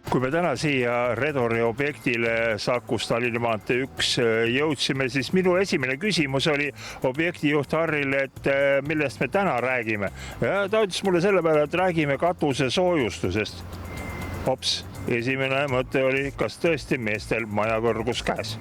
Kui me täna siia Redori objektile Sakus Tallinna maantee 1 jõudsime, siis minu esimene küsimus oli objektijuht Harrile, et millest me täna räägime. Ja ta ütles mulle selle peale, et räägime katuse soojustusest. Hops, esimene mõte oli, kas tõesti meestel majakõrgus käes.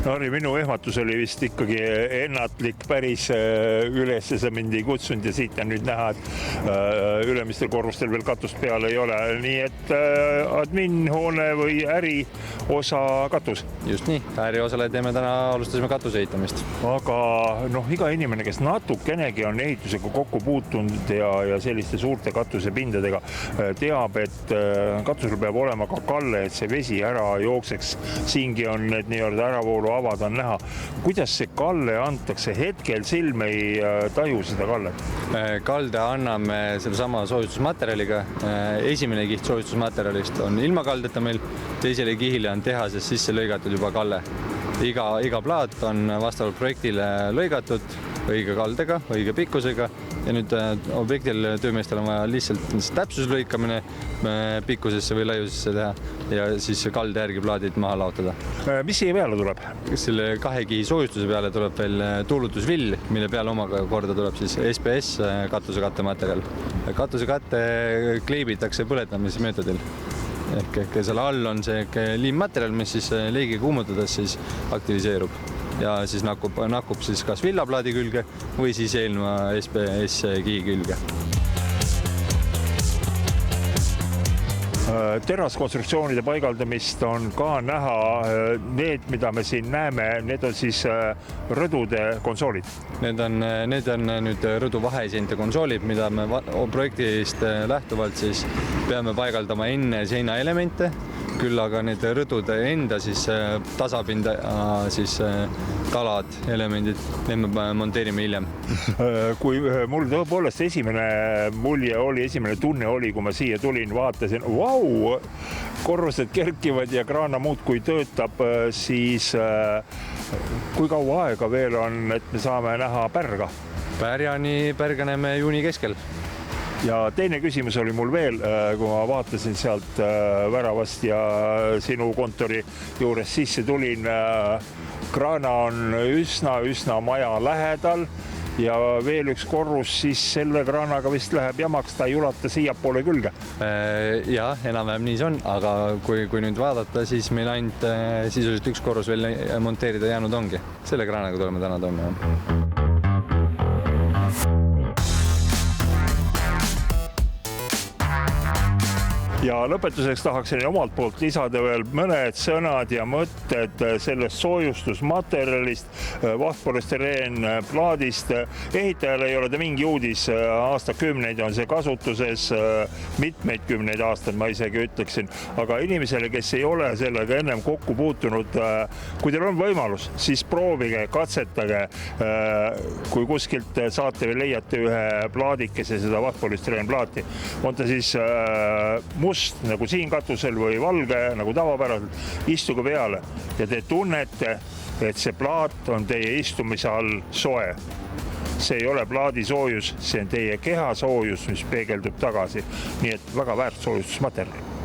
Harri, minu ehmatus oli vist ikkagi ennatlik päris üles, sa mind ei kutsunud ja siit on nüüd näha, et ülemistel korrustel veel katust peal ei ole. Nii et adminhoone või äriosa katus. Just nii, äriosale alustasime katuse ehitamist. Aga iga inimene, kes natukenegi on ehitusega kokku puutunud ja selliste suurte katusepindadega, teab, et katusel peab olema ka kalle, et see vesi ära jookseks. Siingi on need nii-öelda äravoolu avad on näha. Kuidas see kalle antakse? Hetkel silm ei taju seda kallet. Kalde anname selle sama soojustusmaterjaliga. Esimene kiht soojustusmaterjalist on ilma kaldeta meil, teisele kihile on tehases sisse lõigatud juba kalle. Iga plaat on vastavalt projektile lõigatud õige kaldega, õige pikkusega ja nüüd objektil töömeestel on vaja lihtsalt täpsuslõikamine pikkusesse või laiusesse teha ja siis kalde järgi plaadid maha laotada. Mis siia peale tuleb? Selle 2 kihi soojustuse peale tuleb veel tuulutusvill, mille peale omakorda tuleb siis SPS katusekattematerjal. Katusekatte kleebitakse põletamise meetodil. Ehk selle all on see liimmaterjal, mis siis leegi kuumutades siis aktiviseerub ja siis nakub siis kas villaplaadi külge või siis eelneva SPS kihi külge. Teraskonstruktsioonide paigaldamist on ka näha. Need, mida me siin näeme, need on siis rõdude konsoolid. Need on nüüd rõdu vaheseinte konsoolid, mida me projektist lähtuvalt siis peame paigaldama enne seinaelemente, küll aga need rõdude enda siis tasapinda siis talad, elemendid, need me monteerime hiljem. Kui mul tõepoolest esimene tunne oli, kui ma siia tulin, vaatasin, korrused kerkivad ja kraana muudkui töötab, siis kui kaua aega veel on, et me saame näha pärga? Pärga näeme juuni keskel. Ja teine küsimus oli mul veel, kui ma vaatasin sealt väravast ja sinu kontori juures sisse tulin. Kraana on üsna maja lähedal ja veel üks korrus, siis selle kraanaga vist läheb jamaks, ta ei ulata siia poole külge. Ja, enam-vähem nii see on, aga kui nüüd vaadata, siis meil ainult sisuliselt üks korrus veel monteerida jäänud ongi. Selle kraanaga tuleme täna toime. Ja lõpetuseks tahaksin omalt poolt lisada veel mõned sõnad ja mõtted sellest soojustusmaterjalist, vahtpolüstereen plaadist. Ehitajal ei ole ta mingi uudis, aastakümneid on see kasutuses, mitmeid kümneid aastaid ma isegi ütleksin, aga inimesele, kes ei ole sellega ennem kokku puutunud, kui teil on võimalus, siis proovige, katsetage, kui kuskilt saate või leiate ühe plaadikese seda vahtpolüstereen plaati. On ta siis must nagu siin katusel või valge nagu tavapäraselt, istuge peale ja te tunnete, et see plaat on teie istumise all soe. See ei ole plaadi soojus, see on teie keha soojus, mis peegeldub tagasi. Nii et väga väärt soojustusmaterjal.